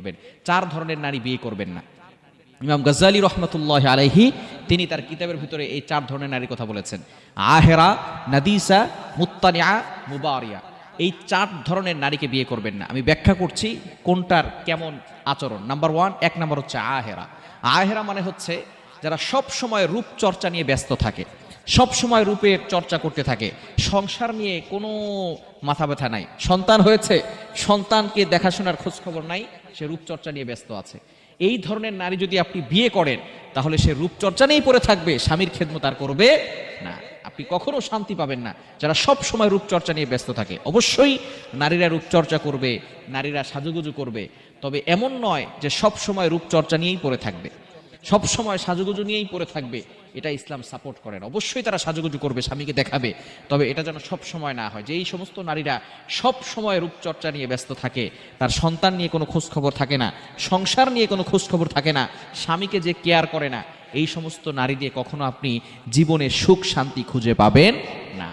করবেন। 4 ধরনের নারী বিয়ে করবেন না। ইমাম গাজ্জালী রহমতুল্লাহ আলাইহি তিনি তার কিতাবের ভিতরে এই 4 ধরনের নারীর কথা বলেছেন। আহেরা, নাদিসা, মুত্তানিয়া, মুবারিয়া, এই 4 ধরনের নারীকে বিয়ে করবেন না। আমি ব্যাখ্যা করছি কোনটার কেমন আচরণ। নাম্বার 1, 1 নম্বর হচ্ছে আহেরা। আহেরা মানে হচ্ছে যারা সব সময় রূপ চর্চা নিয়ে ব্যস্ত থাকে, সব সময় রূপের চর্চা করতে থাকে, সংসার নিয়ে কোনো মাথা ব্যথা নাই। সন্তান হয়েছে, সন্তানকে দেখাশোনার খোঁজ খবর নাই, সে রূপচর্চা নিয়ে ব্যস্ত আছে। এই ধরনের নারী যদি আপনি বিয়ে করেন তাহলে সে রূপচর্চা নিয়েই পড়ে থাকবে, স্বামীর খেদমত আর করবে না। আপনি কখনো শান্তি পাবেন না যারা সব সময় রূপচর্চা নিয়ে ব্যস্ত থাকে। অবশ্যই নারীরা রূপচর্চা করবে, নারীরা সাজুগুজু করবে, তবে এমন নয় যে সব সময় রূপচর্চা নিয়েই পড়ে থাকবে, সব সময় সাজুগুজু নিয়েই পড়ে থাকবে। এটা ইসলাম সাপোর্ট করে না। অবশ্যই তারা সাজুগুজু করবে, স্বামীকে দেখাবে, তবে এটা যেন সব সময় না হয়। যে এই সমস্ত নারীরা সব সময় রূপচর্চা নিয়ে ব্যস্ত থাকে, তার সন্তান নিয়ে কোনো খোঁজ খবর থাকে না, সংসার নিয়ে কোনো খোঁজ খবর থাকে না, স্বামীকে যে কেয়ার করে না, এই সমস্ত নারী দিয়ে কখনো আপনি জীবনে সুখ শান্তি খুঁজে পাবেন না।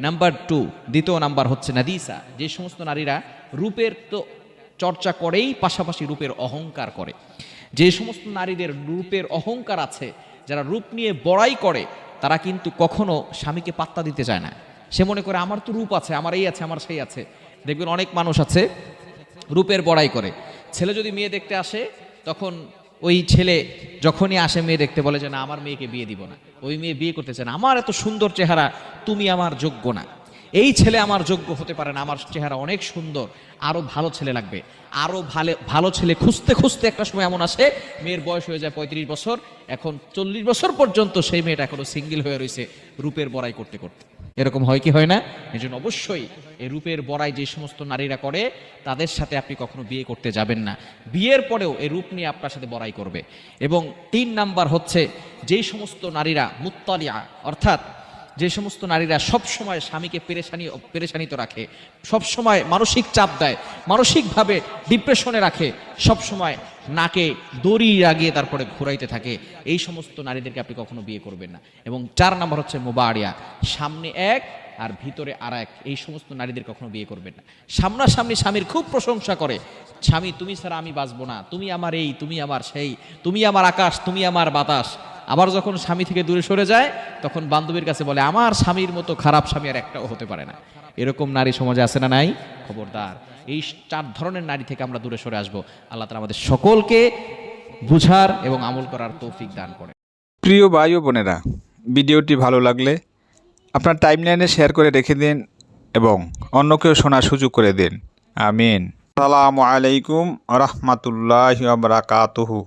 নাম্বার 2, দ্বিতীয় নাম্বার হচ্ছে নাদিসা। যে সমস্ত নারীরা রূপের তো চর্চা করেই পাশাপাশি রূপের অহংকার করে। যে সমস্ত নারীদের রূপের অহংকার আছে, যারা রূপ নিয়ে বড়াই করে, তারা কিন্তু কখনো স্বামীকে পাত্তা দিতে চায় না। সে মনে করে আমার তো রূপ আছে, আমার এই আছে, আমার সেই আছে। দেখবেন অনেক মানুষ আছে রূপের বড়াই করে। ছেলে যদি মেয়ে দেখতে আসে, তখন ওই ছেলে যখনই আসে মেয়ে দেখতে বলে যে না, আমার মেয়েকে বিয়ে দিব না, ওই মেয়ে বিয়ে করতে চায় না, আমার এত সুন্দর চেহারা, তুমি আমার যোগ্য না, এই ছেলে আমার যোগ্য হতে পারে না, আমার চেহারা অনেক সুন্দর, আরো ভালো ছেলে লাগবে। আরো ভালো ছেলে খুঁজতে খুঁজতে একটা সময় এমন আসে, মেয়ের বয়স হয়ে যায় 35 বছর, এখন 40 বছর পর্যন্ত সেই মেয়েটা এখনো সিঙ্গেল হয়ে রয়েছে রূপের বড়াই করতে করতে। এরকম হয় কি হয় না? এই জন্য অবশ্যই এই রূপের বড়াই যে সমস্ত নারীরা করে, তাদের সাথে আপনি কখনো বিয়ে করতে যাবেন না। বিয়ের পরেও এই রূপ নিয়ে আপনার সাথে বড়াই করবে। এবং 3 নাম্বার হচ্ছে যেই সমস্ত নারীরা মুত্তালিয়া, অর্থাৎ যে সমস্ত নারীরা সব সময় স্বামীকে পেরেশানিত রাখে, সব সময় মানসিক চাপ দেয়, মানসিকভাবে ডিপ্রেশনে রাখে, সব সময় নাকে দড়ি লাগিয়ে তারপরে ঘুরাইতে থাকে, এই সমস্ত নারীদেরকে আপনি কখনো বিয়ে করবেন না। এবং 4 নম্বর হচ্ছে মুবারিয়া, সামনে এক আর ভিতরে আর এক, এই সমস্ত নারীদের কখনো বিয়ে করবেন না। সামনাসামনি স্বামীর খুব প্রশংসা করে, স্বামী তুমি ছাড়া আমি বাঁচবো না, তুমি আমার এই, তুমি আমার সেই, তুমি আমার আকাশ, তুমি আমার বাতাস। আবার যখন স্বামী থেকে দূরে সরে যায়, তখন বান্ধবীর কাছে বলে আমার স্বামীর মতো খারাপ স্বামী আর একটাও হতে পারে না। এরকম নারী সমাজে আছে না নাই? খবরদার, এই 4 ধরনের নারী থেকে আমরা দূরে সরে আসবো। আল্লাহ তাআলা আমাদের সকলকে বুঝার এবং আমল করার তৌফিক দান করে। প্রিয় ভাই ও বোনেরা, ভিডিওটি ভালো লাগলে আপনার টাইমলাইনে শেয়ার করে রেখে দিন এবং অন্যকেও শোনার সুযোগ করে দিন। আমিন। আসসালামু আলাইকুম ওয়া রাহমাতুল্লাহি ওয়া বারাকাতুহু।